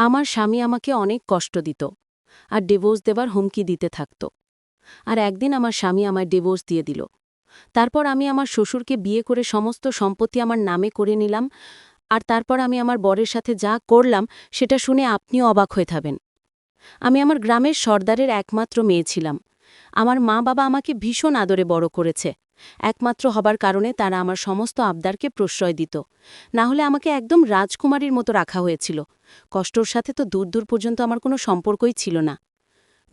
আমার স্বামী আমাকে অনেক কষ্ট দিত আর ডিভোর্স দেবার হুমকি দিতে থাকত। আর একদিন আমার স্বামী আমায় ডিভোর্স দিয়ে দিল। তারপর আমি আমার শ্বশুরকে বিয়ে করে সমস্ত সম্পত্তি আমার নামে করে নিলাম। আর তারপর আমি আমার বরের সাথে যা করলাম সেটা শুনে আপনিও অবাক হয়ে থাকবেন। আমি আমার গ্রামের সর্দারের একমাত্র মেয়ে ছিলাম। আমার মা বাবা আমাকে ভীষণ আদরে বড় করেছে। একমাত্র হবার কারণে তারা আমার সমস্ত আবদারকে প্রশ্রয় দিত। না হলে আমাকে একদম রাজকুমারীর মতো রাখা হয়েছিল। কষ্টর সাথে তো দূর দূর পর্যন্ত আমার কোনো সম্পর্কই ছিল না।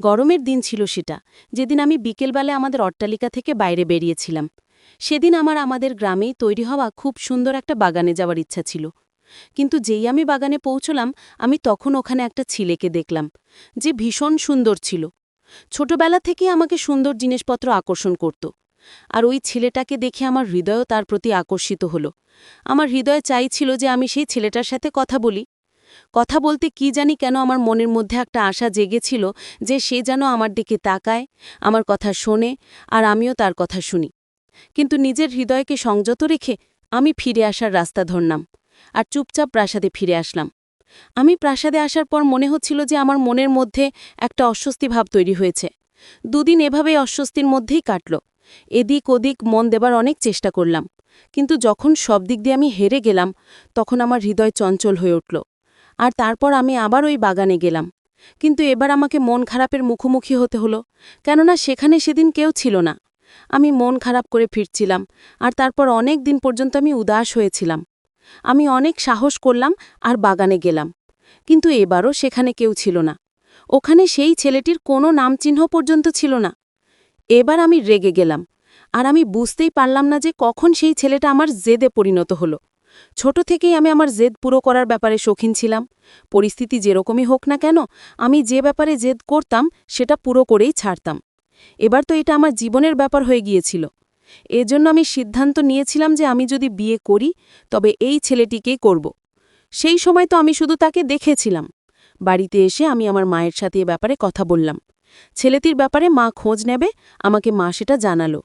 গরমের দিন ছিল সেটা, যেদিন আমি বিকেলবেলা আমাদের অট্টালিকা থেকে বাইরে বেরিয়েছিলাম। সেদিন আমাদের গ্রামেই তৈরি হওয়া খুব সুন্দর একটা বাগানে যাওয়ার ইচ্ছা ছিল। কিন্তু যেই আমি বাগানে পৌঁছলাম, আমি তখন ওখানে একটা ছেলেকে দেখলাম, যে ভীষণ সুন্দর ছিল। ছোটবেলা থেকেই আমাকে সুন্দর জিনিসপত্র আকর্ষণ করত। আর ওই ছেলেটাকে দেখে আমার হৃদয়ও তার প্রতি আকর্ষিত হল। আমার হৃদয় চাইছিল যে আমি সেই ছেলেটার সাথে কথা বলি। কথা বলতে কি জানি কেন আমার মনের মধ্যে একটা আশা জেগেছিল যে সে যেন আমার দিকে তাকায়, আমার কথা শোনে, আর আমিও তার কথা শুনি। কিন্তু নিজের হৃদয়কে সংযত রেখে আমি ফিরে আসার রাস্তা ধরলাম আর চুপচাপ প্রাসাদে ফিরে আসলাম। আমি প্রাসাদে আসার পর মনে হচ্ছিল যে আমার মনের মধ্যে একটা অস্বস্তি ভাব তৈরি হয়েছে। দুদিন এভাবেই অস্বস্তির মধ্যেই কাটল। এদিক ওদিক মন দেবার অনেক চেষ্টা করলাম, কিন্তু যখন সব দিক দিয়ে আমি হেরে গেলাম, তখন আমার হৃদয় চঞ্চল হয়ে উঠল। আর তারপর আমি আবার ওই বাগানে গেলাম। কিন্তু এবার আমাকে মন খারাপের মুখোমুখি হতে হলো, কেননা সেখানে সেদিন কেউ ছিল না। আমি মন খারাপ করে ফিরছিলাম, আর তারপর অনেক দিন পর্যন্ত আমি উদাস হয়েছিলাম। আমি অনেক সাহস করলাম আর বাগানে গেলাম, কিন্তু এবারও সেখানে কেউ ছিল না। ওখানে সেই ছেলেটির কোনো নামচিহ্ন পর্যন্ত ছিল না। এবার আমি রেগে গেলাম, আর আমি বুঝতেই পারলাম না যে কখন সেই ছেলেটা আমার জেদে পরিণত হলো। ছোট থেকেই আমি আমার জেদ পুরো করার ব্যাপারে শৌখিন ছিলাম। পরিস্থিতি যেরকমই হোক না কেন, আমি যে ব্যাপারে জেদ করতাম সেটা পুরো করেই ছাড়তাম। এবার তো এটা আমার জীবনের ব্যাপার হয়ে গিয়েছিল। এজন্য আমি সিদ্ধান্ত নিয়েছিলাম যে আমি যদি বিয়ে করি, তবে এই ছেলেটিকেই করব। সেই সময় তো আমি শুধু তাকে দেখেছিলাম। বাড়িতে এসে আমি আমার মায়ের সাথে এ ব্যাপারে কথা বললাম। ছেলেটির ব্যাপারে মা খোঁজ নেবে, আমাকে মা সেটা জানালো।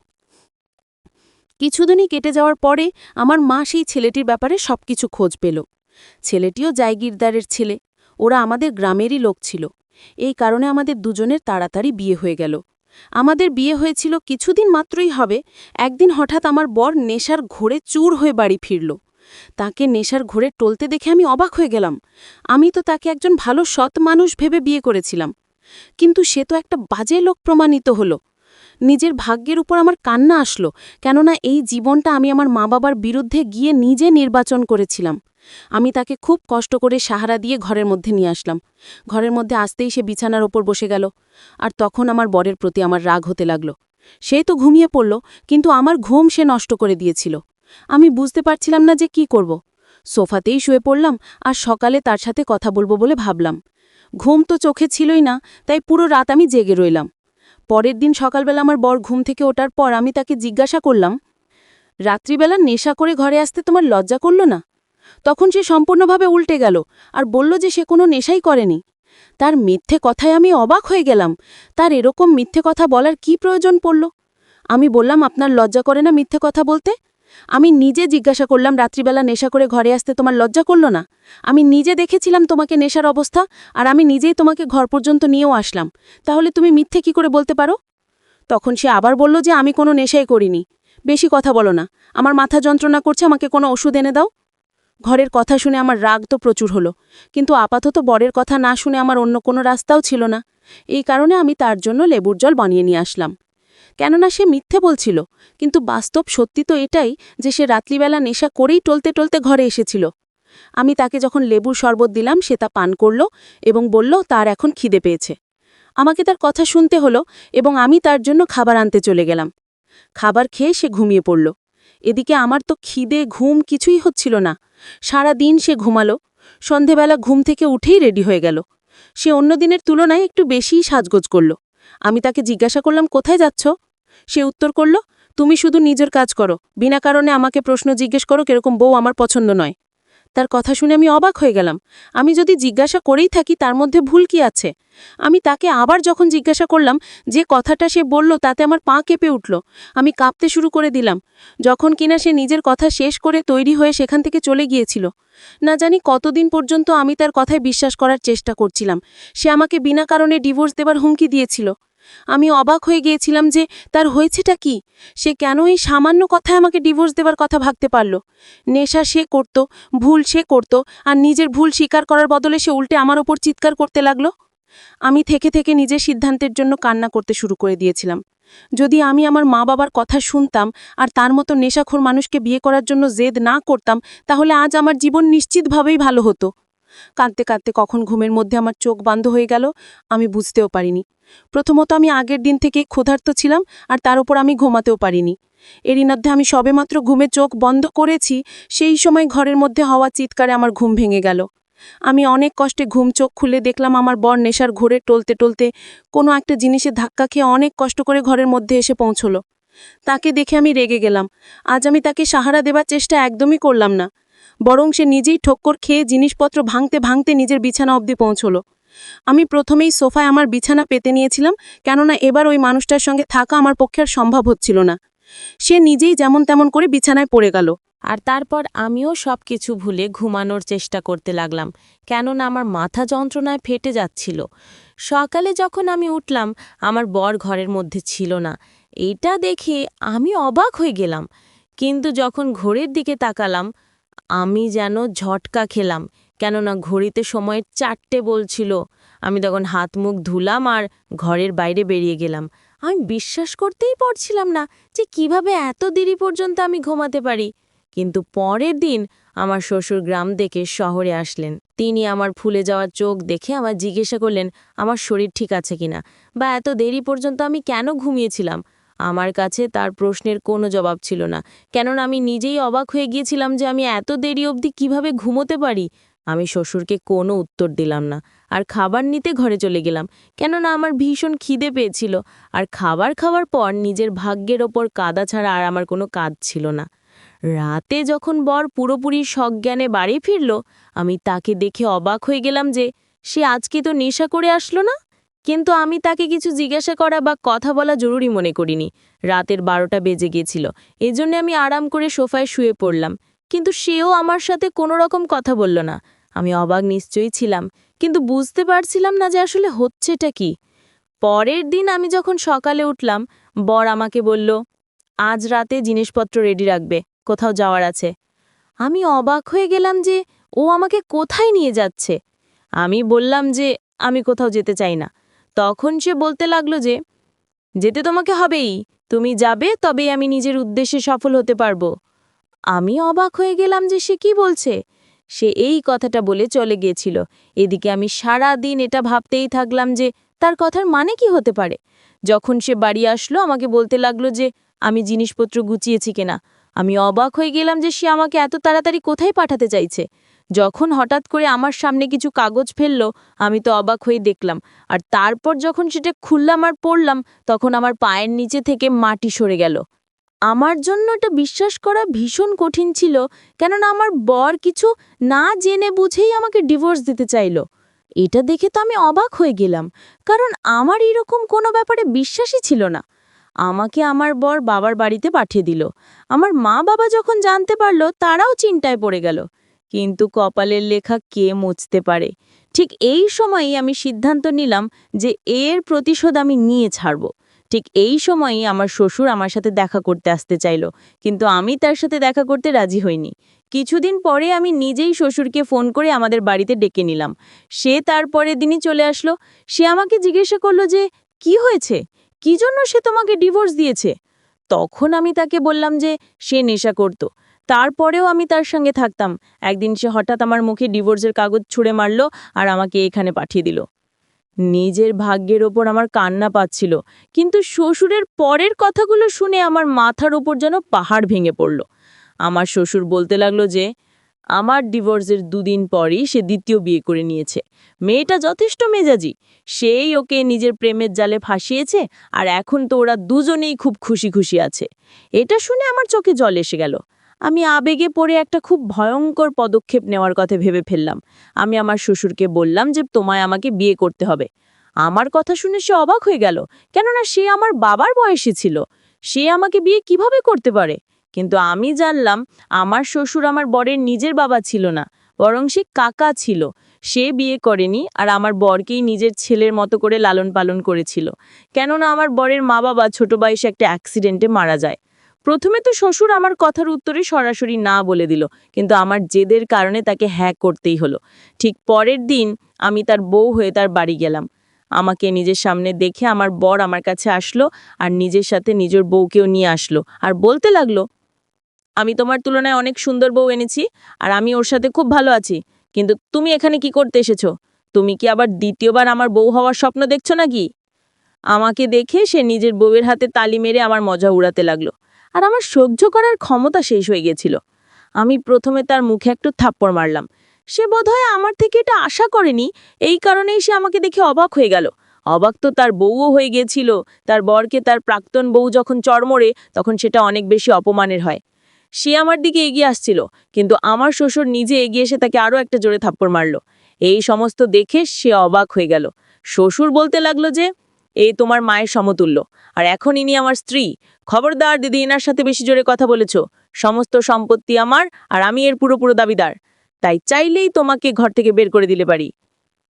কিছুদিনই কেটে যাওয়ার পরে আমার মা সেই ছেলেটির ব্যাপারে সবকিছু খোঁজ পেল। ছেলেটিও জায়গিরদারের ছেলে। ওরা আমাদের গ্রামেরই লোক ছিল। এই কারণে আমাদের দুজনের তাড়াতাড়ি বিয়ে হয়ে গেল। আমাদের বিয়ে হয়েছিল কিছুদিন মাত্রই হবে। একদিন হঠাৎ আমার বর নেশার ঘোরে চুর হয়ে বাড়ি ফিরল। তাকে নেশার ঘোরে টলতে দেখে আমি অবাক হয়ে গেলাম। আমি তো তাকে একজন ভালো সৎ মানুষ ভেবে বিয়ে করেছিলাম, কিন্তু সে তো একটা বাজে লোক প্রমাণিত হলো। নিজের ভাগ্যের উপর আমার কান্না আসলো, কেননা এই জীবনটা আমি আমার মা বাবার বিরুদ্ধে গিয়ে নিজে নির্বাচন করেছিলাম। আমি তাকে খুব কষ্ট করে সাহারা দিয়ে ঘরের মধ্যে নিয়ে আসলাম। ঘরের মধ্যে আসতেই সে বিছানার ওপর বসে গেল। আর তখন আমার বরের প্রতি আমার রাগ হতে লাগল। সে তো ঘুমিয়ে পড়ল, কিন্তু আমার ঘুম সে নষ্ট করে দিয়েছিল। আমি বুঝতে পারছিলাম না যে কি করব। সোফাতেই শুয়ে পড়লাম আর সকালে তার সাথে কথা বলবো বলে ভাবলাম। ঘুম তো চোখে ছিলই না, তাই পুরো রাত আমি জেগে রইলাম। পরের দিন সকালবেলা আমার বর ঘুম থেকে ওঠার পর আমি তাকে জিজ্ঞাসা করলাম, রাত্রিবেলা নেশা করে ঘরে আসতে তোমার লজ্জা করল না? তখন সে সম্পূর্ণভাবে উল্টে গেল আর বলল যে সে কোনো নেশাই করেনি। তার মিথ্যে কথায় আমি অবাক হয়ে গেলাম। তার এরকম মিথ্যে কথা বলার কি প্রয়োজন পড়ল? আমি বললাম, আপনার লজ্জা করে না মিথ্যে কথা বলতে? আমি নিজে জিজ্ঞাসা করলাম, রাত্রিবেলা নেশা করে ঘরে আসতে তোমার লজ্জা করল না? আমি নিজে দেখেছিলাম তোমাকে নেশার অবস্থা, আর আমি নিজেই তোমাকে ঘর পর্যন্ত নিয়েও আসলাম। তাহলে তুমি মিথ্যে কি করে বলতে পারো? তখন সে আবার বলল যে আমি কোনো নেশাই করিনি। বেশি কথা বলো না, আমার মাথা যন্ত্রণা করছে, আমাকে কোনো ওষুধ এনে দাও। ঘরের কথা শুনে আমার রাগ তো প্রচুর হলো, কিন্তু আপাতত বরের কথা না শুনে আমার অন্য কোনো রাস্তাও ছিল না। এই কারণে আমি তার জন্য লেবুর জল বানিয়ে নিয়ে আসলাম। কেননা সে মিথ্যে বলছিল, কিন্তু বাস্তব সত্যি তো এটাই যে সে রাত্রিবেলা নেশা করেই টলতে টলতে ঘরে এসেছিল। আমি তাকে যখন লেবুর শরবত দিলাম, সে তা পান করল এবং বলল তার এখন খিদে পেয়েছে। আমাকে তার কথা শুনতে হলো এবং আমি তার জন্য খাবার আনতে চলে গেলাম। খাবার খেয়ে সে ঘুমিয়ে পড়ল। এদিকে আমার তো খিদে ঘুম কিছুই হচ্ছিল না। সারা দিন সে ঘুমালো। সন্ধেবেলা ঘুম থেকে উঠেই রেডি হয়ে গেল। সে অন্য দিনের তুলনায় একটু বেশিই সাজগোজ করল। আমি তাকে জিজ্ঞাসা করলাম, কোথায় যাচ্ছ? সে উত্তর করল, তুমি শুধু নিজের কাজ করো, বিনা কারণে আমাকে প্রশ্ন জিজ্ঞেস করো, কিরকম বউ আমার পছন্দ নয়। তার কথা শুনে আমি অবাক হয়ে গেলাম। আমি যদি জিজ্ঞাসা করেই থাকি তার মধ্যে ভুল কি আছে? আমি তাকে আবার যখন জিজ্ঞাসা করলাম, যে কথাটা সে বলল তাতে আমার পা কেঁপে উঠল। আমি কাঁপতে শুরু করে দিলাম। যখন কিনা সে নিজের কথা শেষ করে তৈরি হয়ে সেখান থেকে চলে গিয়েছিল। না জানি কতদিন পর্যন্ত আমি তার কথায় বিশ্বাস করার চেষ্টা করছিলাম। সে আমাকে বিনা কারণে ডিভোর্স দেবার হুমকি দিয়েছিল। আমি অবাক হয়ে গিয়েছিলাম যে তার হয়েছেটা কি? সে কেন এই সামান্য কথায় আমাকে ডিভোর্স দেবার কথা ভাবতে পারল? নেশা সে করত, ভুল সে করত, আর নিজের ভুল স্বীকার করার বদলে সে উল্টে আমার ওপর চিৎকার করতে লাগলো। আমি থেকে থেকে নিজের সিদ্ধান্তের জন্য কান্না করতে শুরু করে দিয়েছিলাম। যদি আমি আমার মা বাবার কথা শুনতাম আর তার মতো নেশাখোর মানুষকে বিয়ে করার জন্য জেদ না করতাম, তাহলে আজ আমার জীবন নিশ্চিতভাবেই ভালো হতো। কাঁদতে কাঁদতে কখন ঘুমের মধ্যে আমার চোখ বন্ধ হয়ে গেল আমি বুঝতেও পারিনি। প্রথমত আমি আগের দিন থেকেই ক্ষুধার্ত ছিলাম, আর তার উপর আমি ঘুমাতেও পারিনি। এরই মধ্যে আমি সবেমাত্র ঘুমে চোখ বন্ধ করেছি, সেই সময় ঘরের মধ্যে হওয়া চিৎকারে আমার ঘুম ভেঙে গেল। আমি অনেক কষ্টে ঘুম চোখ খুলে দেখলাম আমার বর নেশার ঘোরে টলতে টলতে কোনো একটা জিনিসে ধাক্কা খেয়ে অনেক কষ্ট করে ঘরের মধ্যে এসে পৌঁছলো। তাকে দেখে আমি রেগে গেলাম। আজ আমি তাকে সাহারা দেবার চেষ্টা একদমই করলাম না, বরং সে নিজেই ঠক্কর খেয়ে জিনিসপত্র ভাঙতে ভাঙতে নিজের বিছানা অবধি পৌঁছলো। আমি প্রথমেই সোফায় আমার বিছানা পেতে নিয়েছিলাম, কেননা এবার ওই মানুষটার সঙ্গে থাকা আমার পক্ষে আর সম্ভব হচ্ছিল না। সে নিজেই যেমন তেমন করে বিছানায় পড়ে গেল। আর তারপর আমিও সবকিছু ভুলে ঘুমানোর চেষ্টা করতে লাগলাম, কেননা আমার মাথা যন্ত্রণায় ফেটে যাচ্ছিল। সকালে যখন আমি উঠলাম, আমার বর ঘরের মধ্যে ছিল না। এইটা দেখে আমি অবাক হয়ে গেলাম। কিন্তু যখন ঘড়ির দিকে তাকালাম, আমি যেন ঝটকা খেলাম, কেননা ঘড়িতে সময়ের 4টে বলছিল। আমি তখন হাত মুখ ধুলাম আর ঘরের বাইরে বেরিয়ে গেলাম। আমি বিশ্বাস করতেই পারছিলাম না যে কিভাবে এত দেরি পর্যন্ত আমি ঘুমাতে পারি। কিন্তু পরের দিন আমার শ্বশুর গ্রাম থেকে শহরে আসলেন। তিনি আমার ফুলে যাওয়া চোখ দেখে আমার জিজ্ঞাসা করলেন আমার শরীর ঠিক আছে কিনা, বা এত দেরি পর্যন্ত আমি কেন ঘুমিয়েছিলাম। আমার কাছে তার প্রশ্নের কোনো জবাব ছিল না, কেননা আমি নিজেই অবাক হয়ে গিয়েছিলাম যে আমি এত দেরি অবধি কিভাবে ঘুমোতে পারি। আমি শ্বশুরকে কোনো উত্তর দিলাম না, আর খাবার নিতে ঘরে চলে গেলাম, কেননা আমার ভীষণ খিদে পেয়েছিল। আর খাবার খাওয়ার পর নিজের ভাগ্যের ওপর কাঁদা ছাড়া আর আমার কোনো কাজ ছিল না। রাতে যখন বর পুরোপুরি সজ্ঞানে বাড়ি ফিরল, আমি তাকে দেখে অবাক হয়ে গেলাম যে সে আজকে তো নেশা করে আসলো না। কিন্তু আমি তাকে কিছু জিজ্ঞাসা করা বা কথা বলা জরুরি মনে করিনি। রাতের 12টা বেজে গিয়েছিল, এজন্য আমি আরাম করে সোফায় শুয়ে পড়লাম। কিন্তু সেও আমার সাথে কোনো রকম কথা বলল না। আমি অবাক নিশ্চয়ই ছিলাম, কিন্তু বুঝতে পারছিলাম না যে আসলে হচ্ছেটা কি। পরের দিন আমি যখন সকালে উঠলাম, বর আমাকে বলল, আজ রাতে জিনিসপত্র রেডি রাখবে, কোথাও যাওয়ার আছে। আমি অবাক হয়ে গেলাম যে ও আমাকে কোথায় নিয়ে যাচ্ছে। আমি বললাম যে আমি কোথাও যেতে চাই না। তখন সে বলতে লাগলো যে যেতে তোমাকে হবেই, তুমি যাবে তবেই আমি নিজের উদ্দেশ্যে সফল হতে পারবো। আমি অবাক হয়ে গেলাম যে সে কি বলছে। সে এই কথাটা বলে চলে গিয়েছিল। এদিকে আমি সারা দিন এটা ভাবতেই থাকলাম যে তার কথার মানে কি হতে পারে। যখন সে বাড়ি আসলো আমাকে বলতে লাগলো যে আমি জিনিসপত্র গুছিয়েছি কিনা। আমি অবাক হয়ে গেলাম যে সে আমাকে এত তাড়াতাড়ি কোথায় পাঠাতে চাইছে। যখন হঠাৎ করে আমার সামনে কিছু কাগজ ফেললো, আমি তো অবাক হয়ে দেখলাম। আর তারপর যখন সেটা খুললাম আর পড়লাম, তখন আমার পায়ের নিচে থেকে মাটি সরে গেল। আমার জন্য এটা বিশ্বাস করা ভীষণ কঠিন ছিল, কেননা আমার বর কিছু না জেনে বুঝেই আমাকে ডিভোর্স দিতে চাইল। এটা দেখে তো আমি অবাক হয়ে গেলাম, কারণ আমার এরকম কোনো ব্যাপারে বিশ্বাসই ছিল না। আমাকে আমার বর বাবার বাড়িতে পাঠিয়ে দিল। আমার মা বাবা যখন জানতে পারলো, তারাও চিন্তায় পড়ে গেল। কিন্তু কপালের লেখা কে মুছতে পারে। ঠিক এই সময়ই আমি সিদ্ধান্ত নিলাম যে এর প্রতিশোধ আমি নিয়ে ছাড়ব। ঠিক এই সময়ই আমার শ্বশুর আমার সাথে দেখা করতে আসতে চাইল, কিন্তু আমি তার সাথে দেখা করতে রাজি হইনি। কিছুদিন পরে আমি নিজেই শ্বশুরকে ফোন করে আমাদের বাড়িতে ডেকে নিলাম। সে তারপরের দিনই চলে আসলো। সে আমাকে জিজ্ঞাসা করলো যে কি হয়েছে, কি জন্য সে তোমাকে ডিভোর্স দিয়েছে। তখন আমি তাকে বললাম যে সে নেশা করত, তারপরেও আমি তার সঙ্গে থাকতাম। একদিন সে হঠাৎ আমার মুখে ডিভোর্সের কাগজ ছুঁড়ে মারল আর আমাকে এখানে পাঠিয়ে দিল। নিজের ভাগ্যের ওপর আমার কান্না পাচ্ছিল, কিন্তু শ্বশুরের পরের কথাগুলো শুনে আমার মাথার ওপর যেন পাহাড় ভেঙে পড়ল। আমার শ্বশুর বলতে লাগলো যে আমার ডিভোর্সের 2 দিন পরই সে দ্বিতীয় বিয়ে করে নিয়েছে। মেয়েটা যথেষ্ট মেজাজি, সেই ওকে নিজের প্রেমের জালে ফাঁসিয়েছে, আর এখন তো ওরা দুজনেই খুব খুশি খুশি আছে। এটা শুনে আমার চোখে জল এসে গেল। আমি আবেগে পড়ে একটা খুব ভয়ঙ্কর পদক্ষেপ নেওয়ার কথা ভেবে ফেললাম। আমি আমার শ্বশুরকে বললাম যে তোমায় আমাকে বিয়ে করতে হবে। আমার কথা শুনে সে অবাক হয়ে গেল, কেননা সে আমার বাবার বয়সী ছিল। সে আমাকে বিয়ে কিভাবে করতে পারে? কিন্তু আমি জানলাম আমার শ্বশুর আমার বরের নিজের বাবা ছিল না, বরং সে কাকা ছিল। সে বিয়ে করেনি আর আমার বরকেই নিজের ছেলের মতো করে লালন পালন করেছিল, কেননা আমার বরের মা বাবা ছোট বয়সে একটা অ্যাক্সিডেন্টে মারা যায়। প্রথমে তো শ্বশুর আমার কথার উত্তরে সরাসরি না বলে দিল, কিন্তু আমার জেদের কারণে তাকে হ্যাঁ করতেই হলো। ঠিক পরের দিন আমি তার বউ হয়ে তার বাড়ি গেলাম। আমাকে নিজের সামনে দেখে আমার বর আমার কাছে আসলো আর নিজের সাথে নিজের বউকেও নিয়ে আসলো আর বলতে লাগলো, আমি তোমার তুলনায় অনেক সুন্দর বউ এনেছি আর আমি ওর সাথে খুব ভালো আছি, কিন্তু তুমি এখানে কি করতে এসেছো? তুমি কি আবার দ্বিতীয়বার আমার বউ হওয়ার স্বপ্ন দেখছো নাকি? আমাকে দেখে সে নিজের বউয়ের হাতে তালি মেরে আমার মজা উড়াতে লাগলো, আর আমার সহ্য করার ক্ষমতা শেষ হয়ে গেছিল। আমি প্রথমে তার মুখে একটু থাপ্পড় মারলাম। সে বোধহয় আমার থেকে এটা আশা করেনি, এই কারণেই সে আমাকে দেখে অবাক হয়ে গেল। অবাক তো তার বউও হয়ে গিয়েছিল। তার বরকে তার প্রাক্তন বউ যখন চড়মড়ে, তখন সেটা অনেক বেশি অপমানের হয়। সে আমার দিকে এগিয়ে আসছিল, কিন্তু আমার শ্বশুর নিজে এগিয়ে এসে তাকে আরও একটা জোরে থাপ্পড় মারল। এই সমস্ত দেখে সে অবাক হয়ে গেল। শ্বশুর বলতে লাগলো যে, এই তোমার মায়ের সমতুল্য, আর এখন ইনি আমার স্ত্রী। খবরদার দিদি, এনার সাথে বেশি জোরে কথা বলেছ। সমস্ত সম্পত্তি আমার, আর আমি এর পুরোপুরো দাবিদার। তাই চাইলেই তোমাকে ঘর থেকে বের করে দিলে পারি।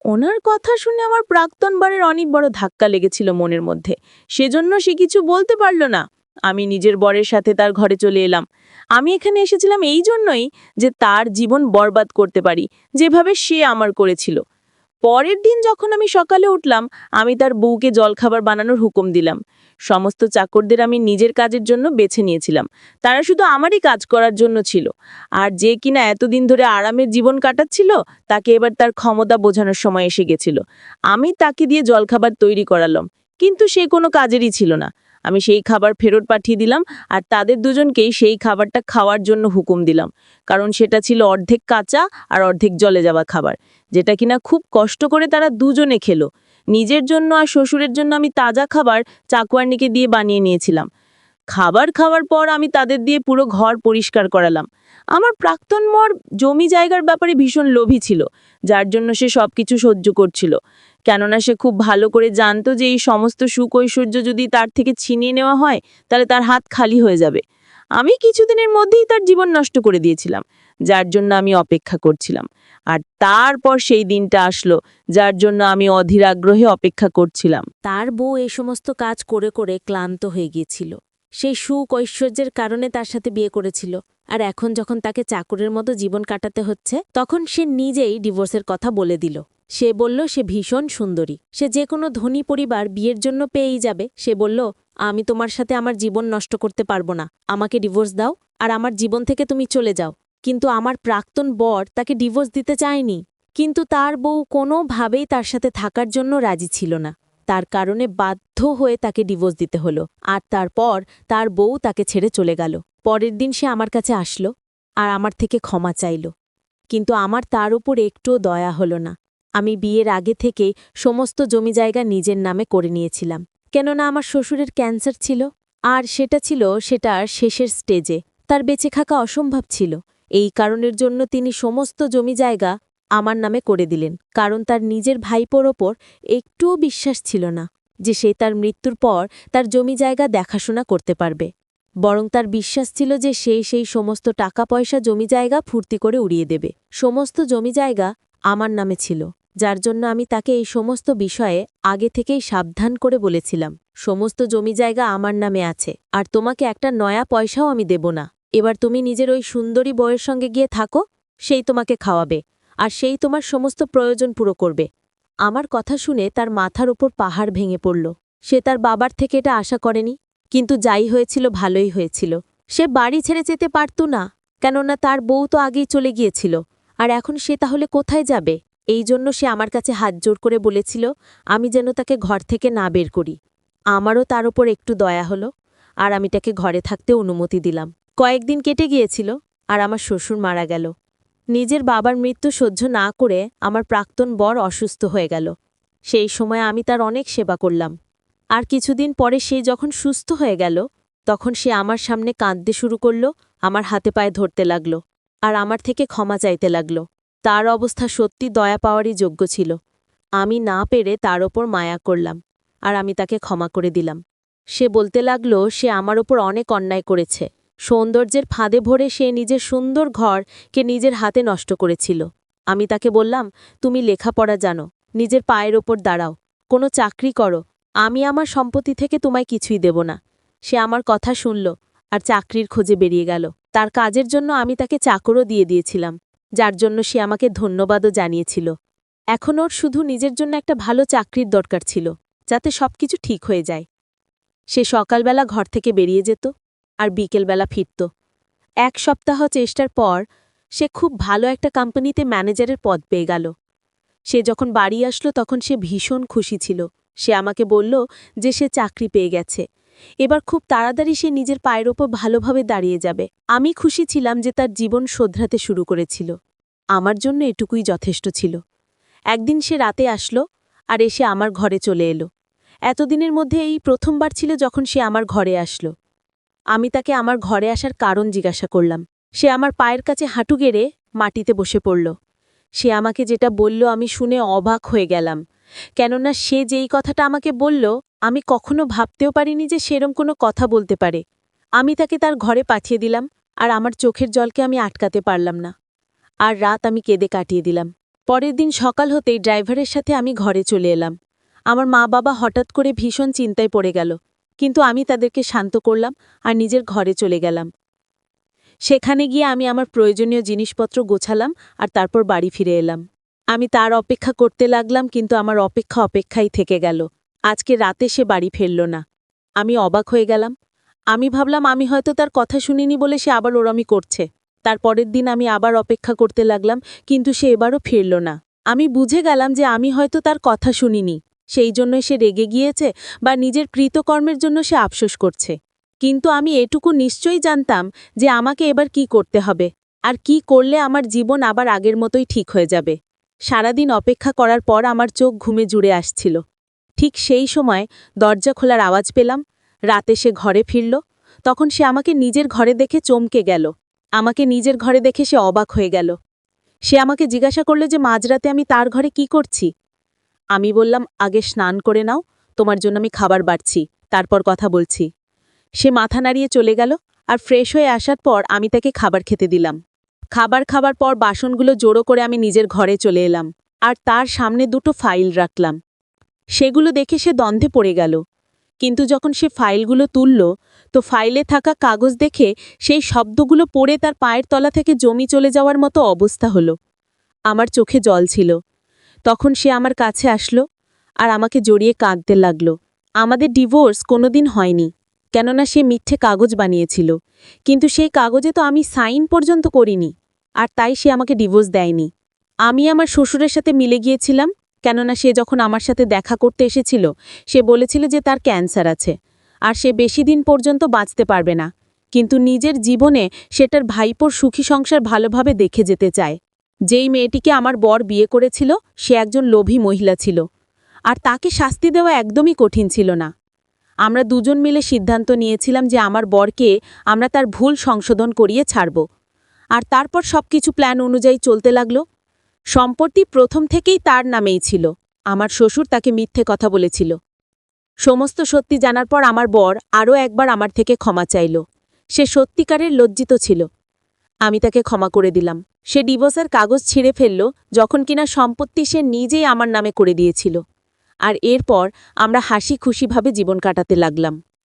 ওনার কথা শুনে আমার প্রাক্তন বারের অনেক বড় ধাক্কা লেগেছিল মনের মধ্যে। সেজন্য সে কিছু বলতে পারল না। আমি নিজের বরের সাথে তার ঘরে চলে এলাম। আমি এখানে এসেছিলাম এই জন্যই যে তার জীবন বরবাদ করতে পারি, যেভাবে সে আমার করেছিল। পরের দিন যখন আমি সকালে উঠলাম, আমি তার বউকে জলখাবার বানানোর হুকুম দিলাম। সমস্ত চাকরদের আমি নিজের কাজের জন্য বেছে নিয়েছিলাম। তারা শুধু আমারই কাজ করার জন্য ছিল। আর যে কিনা এতদিন ধরে আরামের জীবন কাটাচ্ছিল, তাকে এবার তার ক্ষমতা বোঝানোর সময় এসে গেছিল। আমি তাকে দিয়ে জলখাবার তৈরি করালাম, কিন্তু সে কোনো কাজেরই ছিল না। আমি সেই খাবার ফেরত পাঠিয়ে দিলাম, আর তাদের দুজনকেই সেই খাবারটা খাওয়ার জন্য হুকুম দিলাম, কারণ সেটা ছিল অর্ধেক কাঁচা আর অর্ধেক জলে যাওয়া খাবার, যেটা কিনা খুব কষ্ট করে তারা দুজনে খেলো। নিজের জন্য আর শ্বশুরের জন্য আমি তাজা খাবার চাকুয়ারনিকে দিয়ে বানিয়ে নিয়েছিলাম। খাবার খাওয়ার পর আমি তাদের দিয়ে পুরো ঘর পরিষ্কার করালাম। আমার প্রাক্তন বর জমি জায়গার ব্যাপারে ভীষণ লোভী ছিল, যার জন্য সে সবকিছু সহ্য করছিল, কেননা সে খুব ভালো করে জানতো যে এই সমস্ত সুখ ঐশ্বর্য যদি তার থেকে ছিনিয়ে নেওয়া হয়, তাহলে তার হাত খালি হয়ে যাবে। আমি কিছুদিনের মধ্যেই তার জীবন নষ্ট করে দিয়েছিলাম, যার জন্য আমি অপেক্ষা করছিলাম। আর তারপর সেই দিনটা আসলো, যার জন্য আমি অধীর আগ্রহে অপেক্ষা করছিলাম। তার বউ এই সমস্ত কাজ করে করে ক্লান্ত হয়ে গিয়েছিল। সেই সুখ ঐশ্বর্যের কারণে তার সাথে বিয়ে করেছিল, আর এখন যখন তাকে চাকরের মতো জীবন কাটাতে হচ্ছে, তখন সে নিজেই ডিভোর্সের কথা বলে দিল। সে বলল সে ভীষণ সুন্দরী, সে যে কোনো ধনী পরিবার বিয়ের জন্য পেয়েই যাবে। সে বলল, আমি তোমার সাথে আমার জীবন নষ্ট করতে পারবো না, আমাকে ডিভোর্স দাও আর আমার জীবন থেকে তুমি চলে যাও। কিন্তু আমার প্রাক্তন বর তাকে ডিভোর্স দিতে চায়নি, কিন্তু তার বউ কোনোভাবেই তার সাথে থাকার জন্য রাজি ছিল না। তার কারণে বাধ্য হয়ে তাকে ডিভোর্স দিতে হলো, আর তারপর তার বউ তাকে ছেড়ে চলে গেল। পরের দিন সে আমার কাছে আসলো আর আমার থেকে ক্ষমা চাইল, কিন্তু আমার তার উপর একটুও দয়া হলো না। আমি বিয়ের আগে থেকেই সমস্ত জমি জায়গা নিজের নামে করে নিয়েছিলাম, কেননা আমার শ্বশুরের ক্যান্সার ছিল, আর সেটা ছিল সেটার শেষের স্টেজে। তার বেঁচে থাকা অসম্ভব ছিল। এই কারণের জন্য তিনি সমস্ত জমি জায়গা আমার নামে করে দিলেন, কারণ তার নিজের ভাইপোর ওপর একটুও বিশ্বাস ছিল না যে সে তার মৃত্যুর পর তার জমি জায়গা দেখাশোনা করতে পারবে। বরং তার বিশ্বাস ছিল যে সে সেই সমস্ত টাকা পয়সা জমি জায়গা ফুর্তি করে উড়িয়ে দেবে। সমস্ত জমি জায়গা আমার নামে ছিল, যার জন্য আমি তাকে এই সমস্ত বিষয়ে আগে থেকেই সাবধান করে বলেছিলাম, সমস্ত জমি জায়গা আমার নামে আছে, আর তোমাকে একটা নয়া পয়সাও আমি দেব না। এবার তুমি নিজের ওই সুন্দরী বউয়ের সঙ্গে গিয়ে থাকো, সেই তোমাকে খাওয়াবে, আর সেই তোমার সমস্ত প্রয়োজন পুরো করবে। আমার কথা শুনে তার মাথার উপর পাহাড় ভেঙে পড়ল। সে তার বাবার থেকে এটা আশা করেনি, কিন্তু যাই হয়েছিল ভালোই হয়েছিল। সে বাড়ি ছেড়ে যেতে পারত না, কেননা তার বউ তো আগেই চলে গিয়েছিল, আর এখন সে তাহলে কোথায় যাবে? এই জন্য সে আমার কাছে হাত জোর করে বলেছিল আমি যেন তাকে ঘর থেকে না বের করি। আমারও তার ওপর একটু দয়া হলো, আর আমি তাকে ঘরে থাকতে অনুমতি দিলাম। কয়েকদিন কেটে গিয়েছিল, আর আমার শ্বশুর মারা গেল। নিজের বাবার মৃত্যু সহ্য না করে আমার প্রাক্তন বর অসুস্থ হয়ে গেল। সেই সময় আমি তার অনেক সেবা করলাম, আর কিছুদিন পরে সে যখন সুস্থ হয়ে গেল, তখন সে আমার সামনে কাঁদতে শুরু করল, আমার হাতে পায়ে ধরতে লাগল আর আমার থেকে ক্ষমা চাইতে লাগল। তার অবস্থা সত্যি দয়া পাওয়ারই যোগ্য ছিল। আমি না পেরে তার ওপর মায়া করলাম আর আমি তাকে ক্ষমা করে দিলাম। সে বলতে লাগল সে আমার ওপর অনেক অন্যায় করেছে। সৌন্দর্যের ফাঁদে ভরে সে নিজের সুন্দর ঘরকে নিজের হাতে নষ্ট করেছিল। আমি তাকে বললাম, তুমি লেখাপড়া জানো, নিজের পায়ের ওপর দাঁড়াও, কোনো চাকরি করো, আমি আমার সম্পত্তি থেকে তোমায় কিছুই দেব না। সে আমার কথা শুনল আর চাকরির খোঁজে বেরিয়ে গেল। তার কাজের জন্য আমি তাকে চাকরও দিয়ে দিয়েছিলাম, যার জন্য সে আমাকে ধন্যবাদও জানিয়েছিল। এখন ওর শুধু নিজের জন্য একটা ভালো চাকরির দরকার ছিল, যাতে সবকিছু ঠিক হয়ে যায়। সে সকালবেলা ঘর থেকে বেরিয়ে যেত আর বিকেলবেলা ফিরত। 1 সপ্তাহ চেষ্টার পর সে খুব ভালো একটা কোম্পানিতে ম্যানেজারের পদ পেয়ে গেল। সে যখন বাড়ি আসলো তখন সে ভীষণ খুশি ছিল। সে আমাকে বলল যে সে চাকরি পেয়ে গেছে, এবার খুব তাড়াতাড়ি সে নিজের পায়ের ওপর ভালোভাবে দাঁড়িয়ে যাবে। আমি খুশি ছিলাম যে তার জীবন শোধরাতে শুরু করেছিল। আমার জন্য এটুকুই যথেষ্ট ছিল। একদিন সে রাতে আসলো আর এসে আমার ঘরে চলে এলো। এতদিনের মধ্যে এই প্রথমবার ছিল যখন সে আমার ঘরে আসলো। আমি তাকে আমার ঘরে আসার কারণ জিজ্ঞাসা করলাম। সে আমার পায়ের কাছে হাঁটু গেড়ে মাটিতে বসে পড়ল। সে আমাকে যেটা বলল আমি শুনে অবাক হয়ে গেলাম, কেননা সে যেই কথাটা আমাকে বলল আমি কখনো ভাবতেও পারিনি যে সেরম কোনো কথা বলতে পারে। আমি তাকে তার ঘরে পাঠিয়ে দিলাম আর আমার চোখের জলকে আমি আটকাতে পারলাম না। আর রাত আমি কেঁদে কাটিয়ে দিলাম। পরের দিন সকাল হতেই ড্রাইভারের সাথে আমি ঘরে চলে এলাম। আমার মা বাবা হঠাৎ করে ভীষণ চিন্তায় পড়ে গেল, কিন্তু আমি তাদেরকে শান্ত করলাম আর নিজের ঘরে চলে গেলাম। সেখানে গিয়ে আমি আমার প্রয়োজনীয় জিনিসপত্র গোছালাম আর তারপর বাড়ি ফিরে এলাম। আমি তার অপেক্ষা করতে লাগলাম, কিন্তু আমার অপেক্ষা অপেক্ষাই থেকে গেল। আজকে রাতে সে বাড়ি ফিরল না। আমি অবাক হয়ে গেলাম। আমি ভাবলাম আমি হয়তো তার কথা শুনিনি বলে সে আবার ওরমি করছে। তার পরের দিন আমি আবার অপেক্ষা করতে লাগলাম, কিন্তু সে এবারও ফিরল না। আমি বুঝে গেলাম যে আমি হয়তো তার কথা শুনিনি, সেই জন্যই সে রেগে গিয়েছে বা নিজের কৃতকর্মের জন্য সে আফসোস করছে। কিন্তু আমি এটুকু নিশ্চয়ই জানতাম যে আমাকে এবার কি করতে হবে আর কি করলে আমার জীবন আবার আগের মতোই ঠিক হয়ে যাবে। সারাদিন অপেক্ষা করার পর আমার চোখ ঘুমে জুড়ে আসছিল। ঠিক সেই সময় দরজা খোলার আওয়াজ পেলাম। রাতে সে ঘরে ফিরল। তখন সে আমাকে নিজের ঘরে দেখে চমকে গেল। আমাকে নিজের ঘরে দেখে সে অবাক হয়ে গেল। সে আমাকে জিজ্ঞাসা করল যে মাঝরাতে আমি তার ঘরে কি করছি। আমি বললাম, আগে স্নান করে নাও, তোমার জন্য আমি খাবার বাড়ছি, তারপর কথা বলছি। সে মাথা নাড়িয়ে চলে গেল আর ফ্রেশ হয়ে আসার পর আমি তাকে খাবার খেতে দিলাম। খাবার খাবার পর বাসনগুলো জড়ো করে আমি নিজের ঘরে চলে এলাম আর তার সামনে 2টো ফাইল রাখলাম। সেগুলো দেখে সে দ্বন্দ্বে পড়ে গেল, কিন্তু যখন সে ফাইলগুলো তুলল তো ফাইলে থাকা কাগজ দেখে সেই শব্দগুলো পড়ে তার পায়ের তলা থেকে জমি চলে যাওয়ার মতো অবস্থা হলো। আমার চোখে জল ছিল। তখন সে আমার কাছে আসলো আর আমাকে জড়িয়ে কাঁদতে লাগল। আমাদের ডিভোর্স কোনোদিন হয়নি, কেননা সে মিথ্যে কাগজ বানিয়েছিল, কিন্তু সেই কাগজে তো আমি সাইন পর্যন্ত করিনি, আর তাই সে আমাকে ডিভোর্স দেয়নি। আমি আমার শ্বশুরের সাথে মিলে গিয়েছিলাম, কেননা সে যখন আমার সাথে দেখা করতে এসেছিল সে বলেছিল যে তার ক্যান্সার আছে আর সে বেশি দিন পর্যন্ত বাঁচতে পারবে না, কিন্তু নিজের জীবনে সেটার ভাইপোর সুখী সংসার ভালোভাবে দেখে যেতে চায়। যেই মেয়েটিকে আমার বর বিয়ে করেছিল সে একজন লোভী মহিলা ছিল, আর তাকে শাস্তি দেওয়া একদমই কঠিন ছিল না। আমরা দুজন মিলে সিদ্ধান্ত নিয়েছিলাম যে আমার বরকে আমরা তার ভুল সংশোধন করিয়ে ছাড়ব, আর তারপর সবকিছু প্ল্যান অনুযায়ী চলতে লাগল। সম্পত্তি প্রথম থেকেই তার নামেই ছিল। আমার শ্বশুর তাকে মিথ্যে কথা বলেছিল। সমস্ত সত্যি জানার পর আমার বর আরও একবার আমার থেকে ক্ষমা চাইল। সে সত্যিকারের লজ্জিত ছিল। আমি তাকে ক্ষমা করে দিলাম। সে ডিভোর্সের কাগজ ছিঁড়ে ফেলল, যখন কিনা সম্পত্তি সে নিজেই আমার নামে করে দিয়েছিল। আর এরপর আমরা হাসি খুশিভাবে জীবন কাটাতে লাগলাম।